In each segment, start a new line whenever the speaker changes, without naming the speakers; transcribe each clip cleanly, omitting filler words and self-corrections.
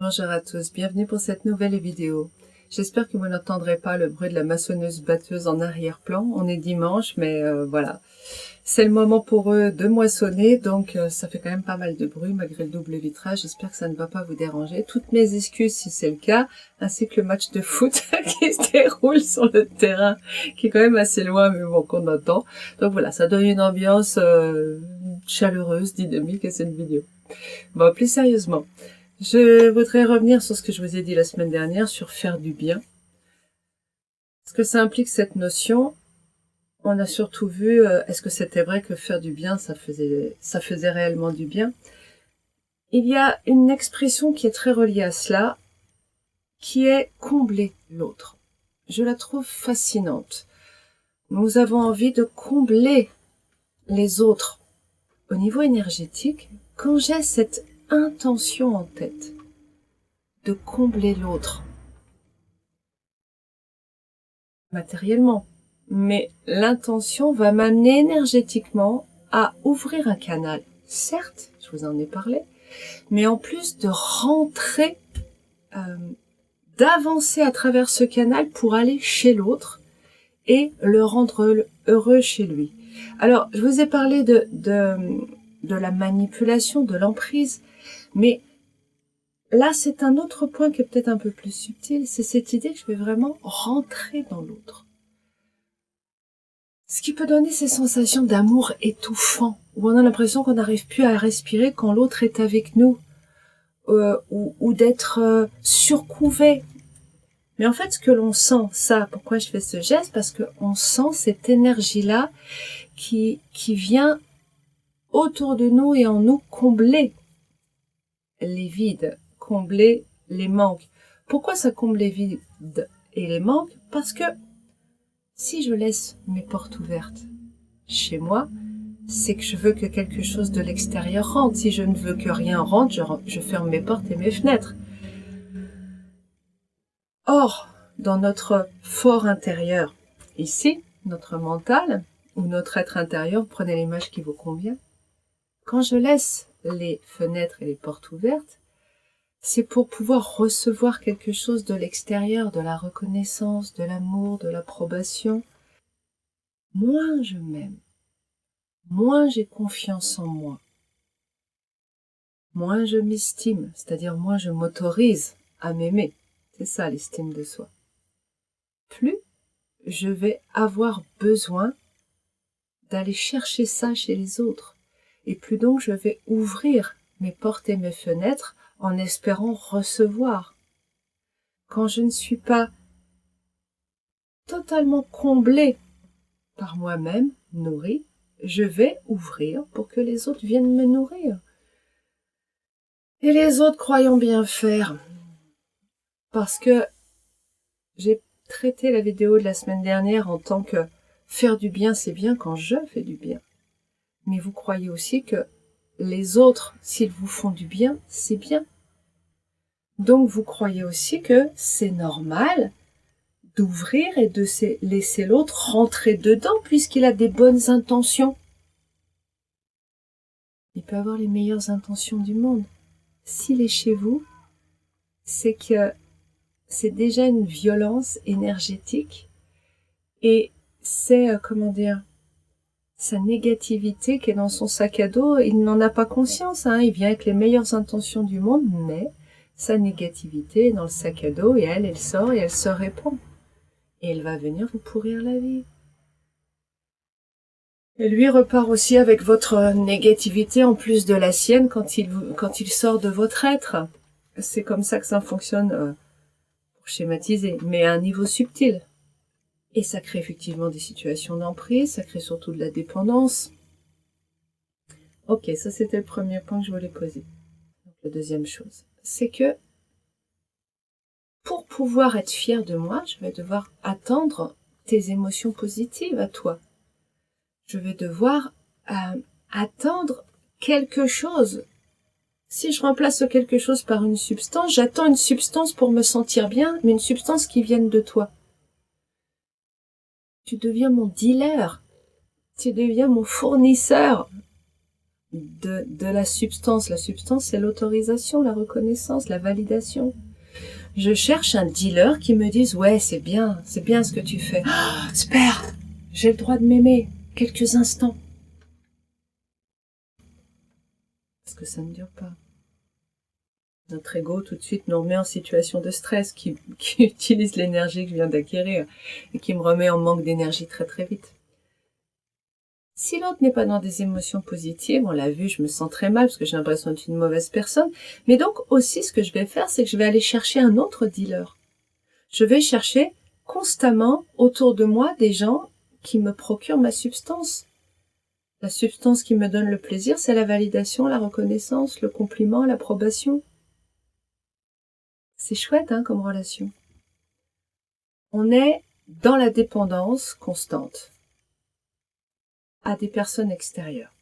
Bonjour à tous, bienvenue pour cette nouvelle vidéo. J'espère que vous n'entendrez pas le bruit de la maçonneuse batteuse en arrière-plan. On est dimanche, mais voilà. C'est le moment pour eux de moissonner, donc ça fait quand même pas mal de bruit malgré le double vitrage. J'espère que ça ne va pas vous déranger. Toutes mes excuses si c'est le cas, ainsi que le match de foot qui se déroule sur le terrain, qui est quand même assez loin, mais bon, qu'on entend. Donc voilà, ça donne une ambiance chaleureuse, dynamique à cette vidéo. Bon, plus sérieusement. Je voudrais revenir sur ce que je vous ai dit la semaine dernière sur faire du bien. Ce que ça implique cette notion, on a surtout vu, est-ce que c'était vrai que faire du bien, ça faisait réellement du bien? Il y a une expression qui est très reliée à cela, qui est combler l'autre. Je la trouve fascinante. Nous avons envie de combler les autres. Au niveau énergétique, quand j'ai cette intention en tête de combler l'autre, matériellement, mais l'intention va m'amener énergétiquement à ouvrir un canal. Certes, je vous en ai parlé, mais en plus de rentrer, d'avancer à travers ce canal pour aller chez l'autre et le rendre heureux chez lui. Alors, je vous ai parlé de la manipulation, de l'emprise, mais là, c'est un autre point qui est peut-être un peu plus subtil, c'est cette idée que je vais vraiment rentrer dans l'autre. Ce qui peut donner ces sensations d'amour étouffant, où on a l'impression qu'on n'arrive plus à respirer quand l'autre est avec nous, ou d'être surcouvé. Mais en fait, ce que l'on sent, ça, pourquoi je fais ce geste, parce qu'on sent cette énergie-là qui vient autour de nous et en nous combler les vides, combler les manques. Pourquoi ça comble les vides et les manques? Parce que si je laisse mes portes ouvertes chez moi, c'est que je veux que quelque chose de l'extérieur rentre. Si je ne veux que rien rentre, je ferme mes portes et mes fenêtres. Or, dans notre fort intérieur, ici, notre mental, ou notre être intérieur, prenez l'image qui vous convient, quand je laisse les fenêtres et les portes ouvertes, c'est pour pouvoir recevoir quelque chose de l'extérieur, de la reconnaissance, de l'amour, de l'approbation. Moins je m'aime, moins j'ai confiance en moi, moins je m'estime, c'est-à-dire moins je m'autorise à m'aimer. C'est ça l'estime de soi. Plus je vais avoir besoin d'aller chercher ça chez les autres. Et plus donc je vais ouvrir mes portes et mes fenêtres en espérant recevoir. Quand je ne suis pas totalement comblée par moi-même, nourrie, je vais ouvrir pour que les autres viennent me nourrir. Et les autres croyant bien faire, parce que j'ai traité la vidéo de la semaine dernière en tant que faire du bien, c'est bien quand je fais du bien. Mais vous croyez aussi que les autres, s'ils vous font du bien, c'est bien. Donc vous croyez aussi que c'est normal d'ouvrir et de laisser l'autre rentrer dedans puisqu'il a des bonnes intentions. Il peut avoir les meilleures intentions du monde. S'il est chez vous, c'est que c'est déjà une violence énergétique et c'est, comment dire, sa négativité qui est dans son sac à dos. Il n'en a pas conscience, hein, il vient avec les meilleures intentions du monde, mais sa négativité est dans le sac à dos et elle sort et elle se répand. Et elle va venir vous pourrir la vie. Et lui repart aussi avec votre négativité en plus de la sienne quand il sort de votre être. C'est comme ça que ça fonctionne, pour schématiser, mais à un niveau subtil. Et ça crée effectivement des situations d'emprise, ça crée surtout de la dépendance. Ok, ça c'était le premier point que je voulais poser. Donc, la deuxième chose, c'est que pour pouvoir être fier de moi, je vais devoir attendre tes émotions positives à toi. Je vais devoir attendre quelque chose. Si je remplace quelque chose par une substance, j'attends une substance pour me sentir bien, mais une substance qui vienne de toi. Tu deviens mon dealer, tu deviens mon fournisseur de la substance. La substance, c'est l'autorisation, la reconnaissance, la validation. Je cherche un dealer qui me dise « Ouais, c'est bien ce que tu fais. Oh, super, j'ai le droit de m'aimer quelques instants. » Parce que ça ne dure pas. Notre ego, tout de suite, nous remet en situation de stress, qui utilise l'énergie que je viens d'acquérir et qui me remet en manque d'énergie très très vite. Si l'autre n'est pas dans des émotions positives, on l'a vu, je me sens très mal parce que j'ai l'impression d'être une mauvaise personne. Mais donc aussi, ce que je vais faire, c'est que je vais aller chercher un autre dealer. Je vais chercher constamment autour de moi des gens qui me procurent ma substance. La substance qui me donne le plaisir, c'est la validation, la reconnaissance, le compliment, l'approbation. C'est chouette, hein, comme relation. On est dans la dépendance constante à des personnes extérieures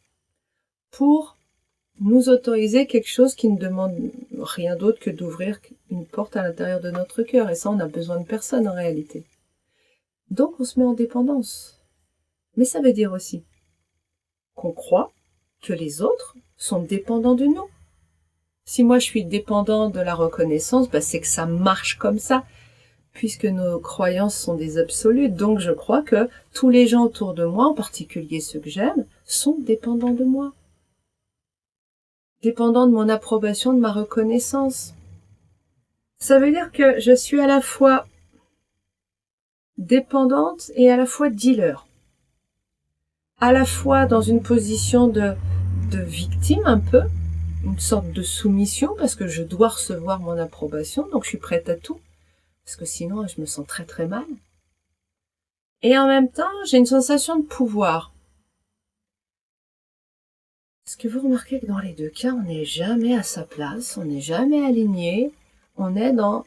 pour nous autoriser quelque chose qui ne demande rien d'autre que d'ouvrir une porte à l'intérieur de notre cœur. Et ça, on n'a besoin de personne en réalité. Donc, on se met en dépendance. Mais ça veut dire aussi qu'on croit que les autres sont dépendants de nous. Si moi, je suis dépendant de la reconnaissance, c'est que ça marche comme ça, puisque nos croyances sont des absolus. Donc, je crois que tous les gens autour de moi, en particulier ceux que j'aime, sont dépendants de moi. Dépendant de mon approbation, de ma reconnaissance. Ça veut dire que je suis à la fois dépendante et à la fois dealer. À la fois dans une position de victime un peu, une sorte de soumission parce que je dois recevoir mon approbation, donc je suis prête à tout, parce que sinon je me sens très très mal. Et en même temps, j'ai une sensation de pouvoir. Est-ce que vous remarquez que dans les deux cas, on n'est jamais à sa place, on n'est jamais aligné, on est dans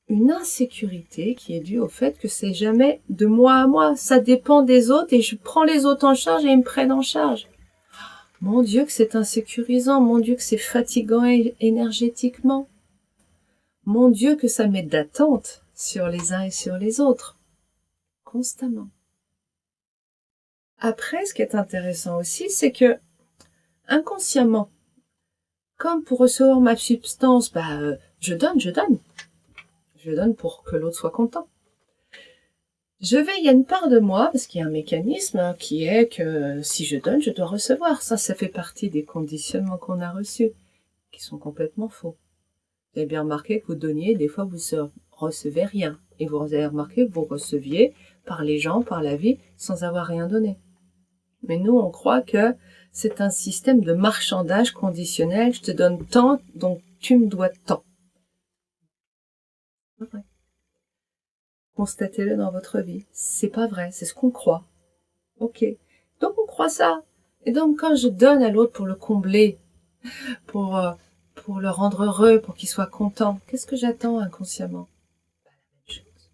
une insécurité qui est due au fait que c'est jamais de moi à moi, ça dépend des autres et je prends les autres en charge et ils me prennent en charge. Mon Dieu que c'est insécurisant, mon Dieu que c'est fatigant énergétiquement. Mon Dieu que ça met d'attente sur les uns et sur les autres, constamment. Après, ce qui est intéressant aussi, c'est que, inconsciemment, comme pour recevoir ma substance, je donne. Je donne pour que l'autre soit content. Il y a une part de moi, parce qu'il y a un mécanisme qui est que si je donne, je dois recevoir. Ça fait partie des conditionnements qu'on a reçus, qui sont complètement faux. Vous avez bien remarqué que vous donniez, des fois vous recevez rien. Et vous avez remarqué que vous receviez par les gens, par la vie, sans avoir rien donné. Mais nous, on croit que c'est un système de marchandage conditionnel. Je te donne tant, donc tu me dois tant. C'est pas vrai. Constatez-le dans votre vie. C'est pas vrai, c'est ce qu'on croit. Ok. Donc on croit ça. Et donc quand je donne à l'autre pour le combler, pour le rendre heureux, pour qu'il soit content, qu'est-ce que j'attends inconsciemment? La même chose.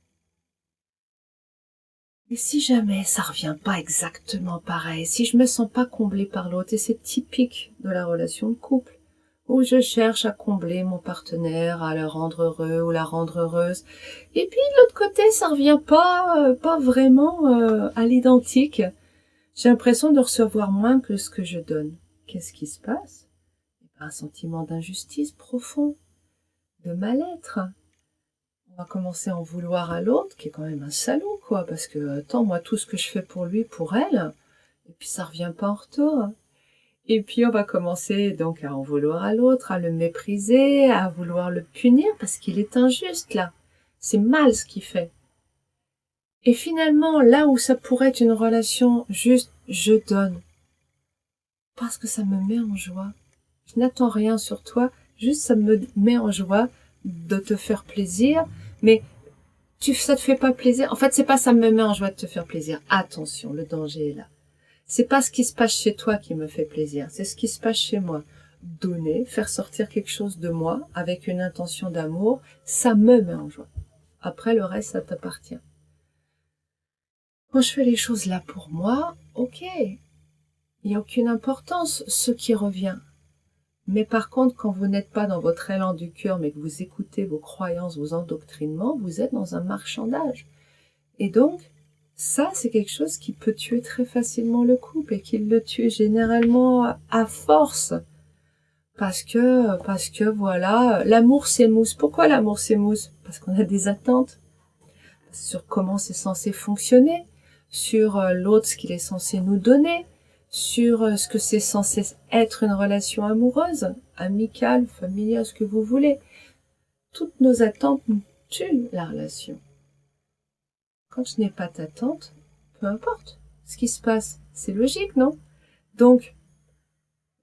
Et si jamais ça revient pas exactement pareil, si je me sens pas comblée par l'autre, et c'est typique de la relation de couple, où je cherche à combler mon partenaire, à le rendre heureux ou la rendre heureuse. Et puis de l'autre côté, ça revient pas vraiment à l'identique. J'ai l'impression de recevoir moins que ce que je donne. Qu'est-ce qui se passe? Un sentiment d'injustice profond, de mal-être. On va commencer à en vouloir à l'autre, qui est quand même un salaud, quoi, parce que, attends, moi, tout ce que je fais pour lui, pour elle, et puis ça revient pas en retour. Et puis on va commencer donc à en vouloir à l'autre, à le mépriser, à vouloir le punir parce qu'il est injuste là. C'est mal ce qu'il fait. Et finalement, là où ça pourrait être une relation juste je donne, parce que ça me met en joie. Je n'attends rien sur toi, juste ça me met en joie de te faire plaisir, mais ça te fait pas plaisir. En fait, c'est pas ça me met en joie de te faire plaisir. Attention, le danger est là. C'est pas ce qui se passe chez toi qui me fait plaisir, c'est ce qui se passe chez moi. Donner, faire sortir quelque chose de moi avec une intention d'amour, ça me met en joie. Après, le reste, ça t'appartient. Quand je fais les choses là pour moi, ok, il n'y a aucune importance ce qui revient. Mais par contre, quand vous n'êtes pas dans votre élan du cœur, mais que vous écoutez vos croyances, vos endoctrinements, vous êtes dans un marchandage. Et donc, Ça, c'est quelque chose qui peut tuer très facilement le couple et qui le tue généralement à force. Parce que voilà, l'amour s'émousse. Pourquoi l'amour s'émousse? Parce qu'on a des attentes sur comment c'est censé fonctionner, sur l'autre, ce qu'il est censé nous donner, sur ce que c'est censé être une relation amoureuse, amicale, familiale, ce que vous voulez. Toutes nos attentes tuent la relation. Quand je n'ai pas d'attente, peu importe ce qui se passe, c'est logique, non? Donc,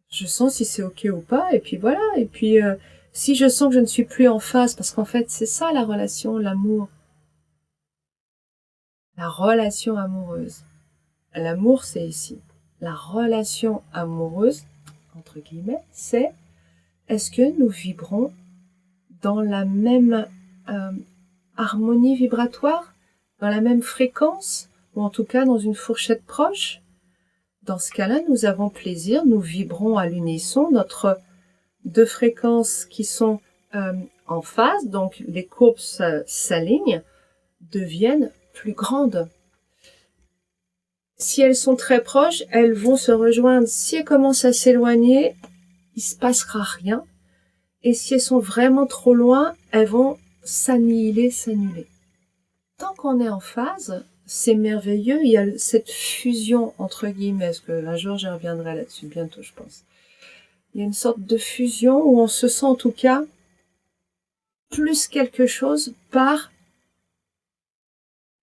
je sens si c'est ok ou pas, et puis voilà, et puis si je sens que je ne suis plus en phase, parce qu'en fait c'est ça la relation, l'amour, la relation amoureuse. L'amour c'est ici. La relation amoureuse, entre guillemets, c'est est-ce que nous vibrons dans la même harmonie vibratoire, dans la même fréquence, ou en tout cas dans une fourchette proche? Dans ce cas-là, nous avons plaisir, nous vibrons à l'unisson, notre deux fréquences qui sont en phase, donc les courbes s'alignent, deviennent plus grandes. Si elles sont très proches, elles vont se rejoindre. Si elles commencent à s'éloigner, il se passera rien. Et si elles sont vraiment trop loin, elles vont s'annihiler, s'annuler. Tant qu'on est en phase, c'est merveilleux. Il y a cette fusion, entre guillemets, parce que un jour, j'y reviendrai là-dessus, bientôt, je pense. Il y a une sorte de fusion où on se sent, en tout cas, plus quelque chose par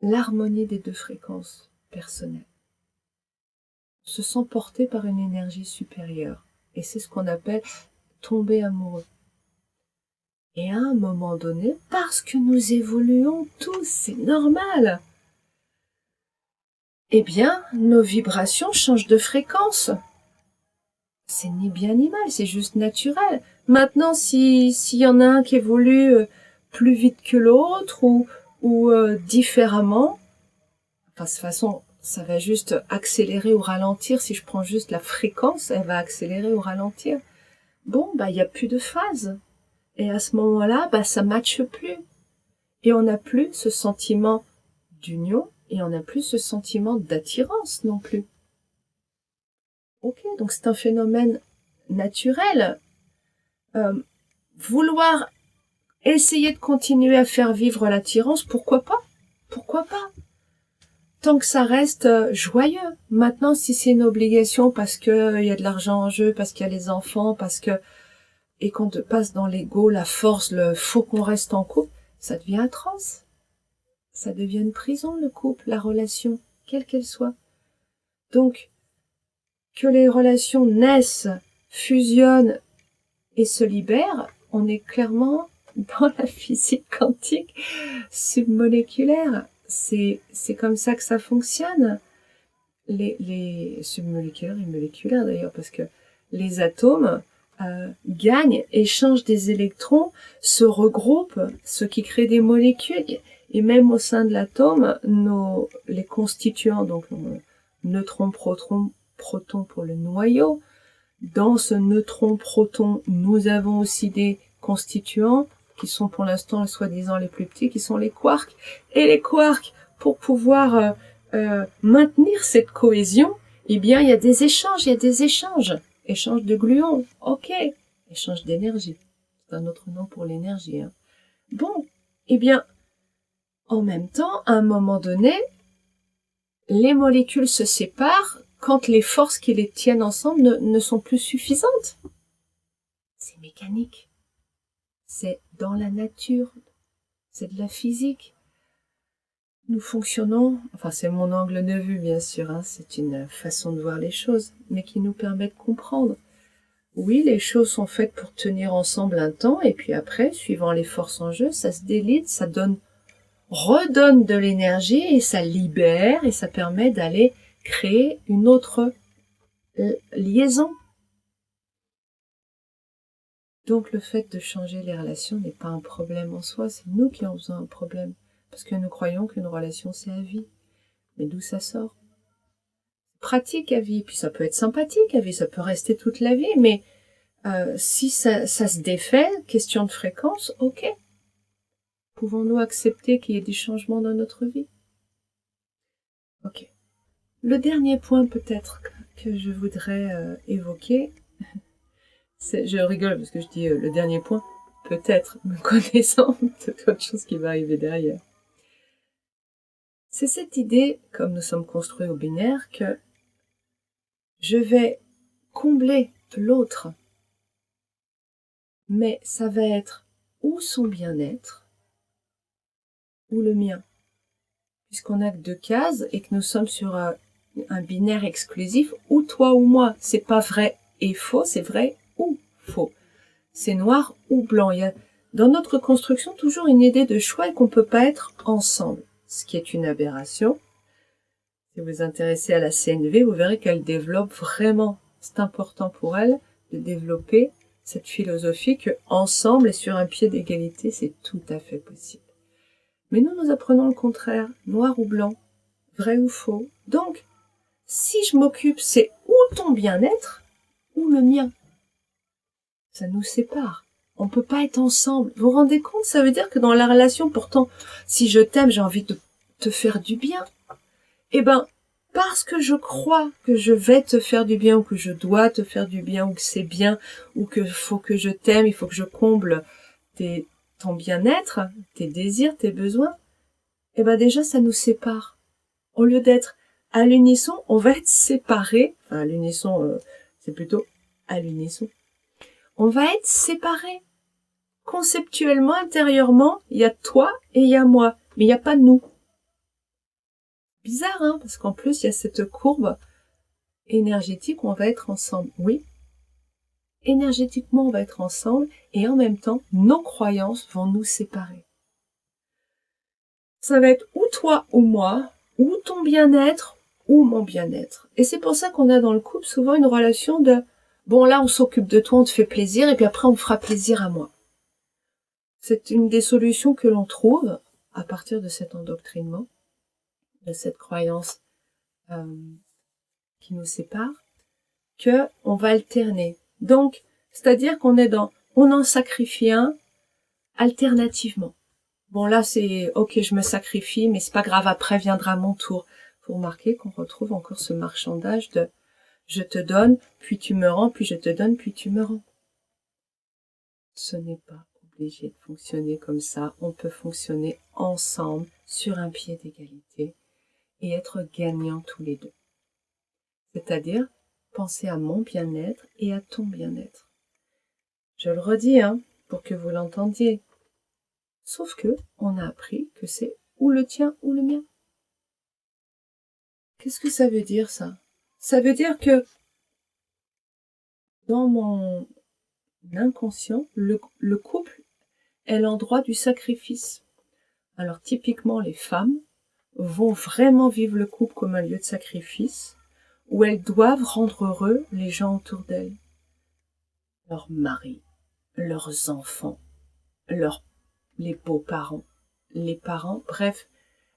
l'harmonie des deux fréquences personnelles. On se sent porté par une énergie supérieure. Et c'est ce qu'on appelle tomber amoureux. Et à un moment donné, parce que nous évoluons tous, c'est normal, eh bien, nos vibrations changent de fréquence. C'est ni bien ni mal, c'est juste naturel. Maintenant, s'il y en a un qui évolue plus vite que l'autre ou différemment, enfin, de toute façon, ça va juste accélérer ou ralentir. Si je prends juste la fréquence, elle va accélérer ou ralentir. Bon, bah, il n'y a plus de phase. Et à ce moment-là, bah, ça matche plus. Et on n'a plus ce sentiment d'union et on n'a plus ce sentiment d'attirance non plus. Ok, donc c'est un phénomène naturel. Vouloir essayer de continuer à faire vivre l'attirance, pourquoi pas? Pourquoi pas? Tant que ça reste joyeux. Maintenant, si c'est une obligation parce que y a de l'argent en jeu, parce qu'il y a les enfants, parce que et qu'on te passe dans l'ego, la force, le faut qu'on reste en couple, ça devient atroce. Ça devient une prison, le couple, la relation, quelle qu'elle soit. Donc, que les relations naissent, fusionnent et se libèrent, on est clairement dans la physique quantique submoléculaire. C'est comme ça que ça fonctionne. Les submoléculaires et moléculaires d'ailleurs, parce que les atomes gagnent, échangent des électrons, se regroupent, ce qui crée des molécules. Et même au sein de l'atome, les constituants, donc neutrons, protons pour le noyau. Dans ce neutron-proton, nous avons aussi des constituants qui sont pour l'instant soi-disant les plus petits, qui sont les quarks. Et les quarks, pour pouvoir maintenir cette cohésion, eh bien, il y a des échanges, Échange de gluons, ok. Échange d'énergie. C'est un autre nom pour l'énergie. Hein. Bon, eh bien, en même temps, à un moment donné, les molécules se séparent quand les forces qui les tiennent ensemble ne sont plus suffisantes. C'est mécanique. C'est dans la nature. C'est de la physique. Nous fonctionnons, enfin c'est mon angle de vue bien sûr, hein, c'est une façon de voir les choses, mais qui nous permet de comprendre. Oui, les choses sont faites pour tenir ensemble un temps, et puis après, suivant les forces en jeu, ça se délite, ça redonne de l'énergie, et ça libère, et ça permet d'aller créer une autre liaison. Donc le fait de changer les relations n'est pas un problème en soi, c'est nous qui en faisons un problème. Parce que nous croyons qu'une relation c'est à vie. Mais d'où ça sort? Pratique à vie, puis ça peut être sympathique à vie, ça peut rester toute la vie, mais si ça se défait, question de fréquence, ok. Pouvons-nous accepter qu'il y ait des changements dans notre vie? Ok. Le dernier point peut-être que je voudrais évoquer, je rigole parce que je dis le dernier point, peut-être me connaissant, c'est autre chose qui va arriver derrière. C'est cette idée, comme nous sommes construits au binaire, que je vais combler l'autre, mais ça va être ou son bien-être ou le mien, puisqu'on n'a que 2 cases et que nous sommes sur un binaire exclusif, ou toi ou moi. C'est pas vrai et faux, c'est vrai ou faux. C'est noir ou blanc. Il y a dans notre construction toujours une idée de choix et qu'on peut pas être ensemble, ce qui est une aberration. Si vous vous intéressez à la CNV, vous verrez qu'elle développe vraiment, c'est important pour elle de développer cette philosophie que ensemble et sur un pied d'égalité, c'est tout à fait possible. Mais nous apprenons le contraire, noir ou blanc, vrai ou faux. Donc, si je m'occupe, c'est ou ton bien-être ou le mien. Ça nous sépare. On peut pas être ensemble. Vous vous rendez compte? Ça veut dire que dans la relation, pourtant, si je t'aime, j'ai envie de te faire du bien. Eh ben, parce que je crois que je vais te faire du bien, ou que je dois te faire du bien, ou que c'est bien, ou que faut que je t'aime, il faut que je comble ton bien-être, tes désirs, tes besoins, eh ben déjà, ça nous sépare. Au lieu d'être à l'unisson, on va être séparés. Enfin, à l'unisson, c'est plutôt à l'unisson. On va être séparés. Conceptuellement, intérieurement, il y a toi et il y a moi, mais il n'y a pas nous. Bizarre, hein, parce qu'en plus, il y a cette courbe énergétique où on va être ensemble. Oui, énergétiquement, on va être ensemble, et en même temps, nos croyances vont nous séparer. Ça va être ou toi ou moi, ou ton bien-être, ou mon bien-être. Et c'est pour ça qu'on a dans le couple souvent une relation de bon, là, on s'occupe de toi, on te fait plaisir, et puis après, on me fera plaisir à moi. C'est une des solutions que l'on trouve à partir de cet endoctrinement, de cette croyance qui nous sépare, que on va alterner. Donc, c'est-à-dire qu'on est on en sacrifie un alternativement. Bon, là, c'est ok, je me sacrifie, mais c'est pas grave, après viendra mon tour. Vous remarquez qu'on retrouve encore ce marchandage de je te donne, puis tu me rends, puis je te donne, puis tu me rends. Ce n'est pas obligé de fonctionner comme ça. On peut fonctionner ensemble sur un pied d'égalité et être gagnants tous les deux. C'est-à-dire penser à mon bien-être et à ton bien-être. Je le redis, hein, pour que vous l'entendiez. Sauf que on a appris que c'est ou le tien ou le mien. Qu'est-ce que ça veut dire, ça? Ça veut dire que dans mon inconscient, le couple est l'endroit du sacrifice. Alors typiquement, les femmes vont vraiment vivre le couple comme un lieu de sacrifice, où elles doivent rendre heureux les gens autour d'elles. Leurs maris, leurs enfants, les beaux-parents, les parents, bref,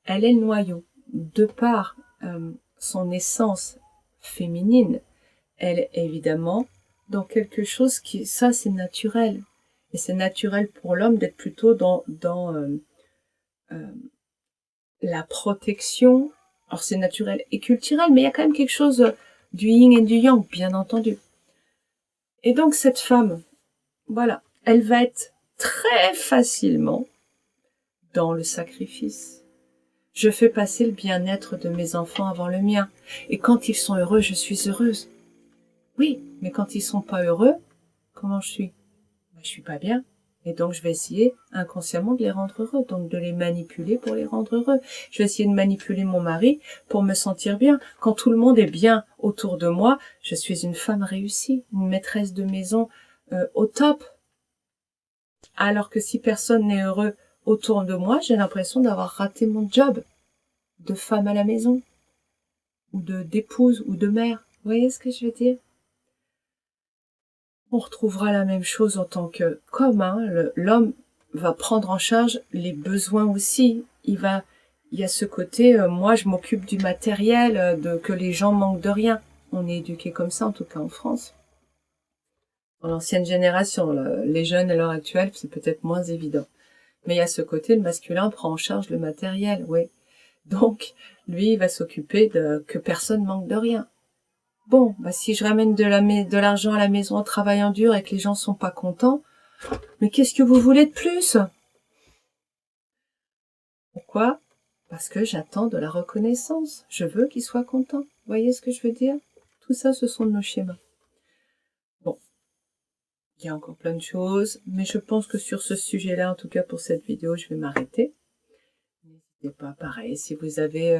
elle est le noyau. De par son essence féminine, elle est évidemment dans quelque chose qui, ça c'est naturel. Et c'est naturel pour l'homme d'être plutôt dans la protection. Alors c'est naturel et culturel, mais il y a quand même quelque chose du yin et du yang, bien entendu. Et donc cette femme, voilà, elle va être très facilement dans le sacrifice. Je fais passer le bien-être de mes enfants avant le mien. Et quand ils sont heureux, je suis heureuse. Oui, mais quand ils sont pas heureux, comment je suis? Je suis pas bien. Et donc, je vais essayer inconsciemment de les rendre heureux, donc de les manipuler pour les rendre heureux. Je vais essayer de manipuler mon mari pour me sentir bien. Quand tout le monde est bien autour de moi, je suis une femme réussie, une maîtresse de maison au top. Alors que si personne n'est heureux autour de moi, j'ai l'impression d'avoir raté mon job de femme à la maison, ou d'épouse, ou de mère. Vous voyez ce que je veux dire? On retrouvera la même chose en tant que commun. L'homme va prendre en charge les besoins aussi. Il y a ce côté, moi je m'occupe du matériel, que les gens manquent de rien. On est éduqué comme ça, en tout cas en France. Dans l'ancienne génération, les jeunes à l'heure actuelle, c'est peut-être moins évident. Mais il y a ce côté, le masculin prend en charge le matériel, oui. Donc, lui, il va s'occuper de que personne manque de rien. Bon, bah si je ramène de l'argent à la maison en travaillant dur et que les gens sont pas contents, mais qu'est-ce que vous voulez de plus? Pourquoi? Parce que j'attends de la reconnaissance. Je veux qu'ils soient contents. Vous voyez ce que je veux dire? Tout ça, ce sont nos schémas. Bon, il y a encore plein de choses, mais je pense que sur ce sujet-là, en tout cas pour cette vidéo, je vais m'arrêter. N'hésitez pas, pareil, si vous avez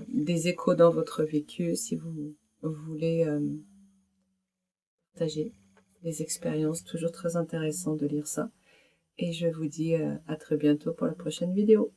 des échos dans votre vécu, si vous voulez partager des expériences, toujours très intéressant de lire ça. Et je vous dis à très bientôt pour la prochaine vidéo.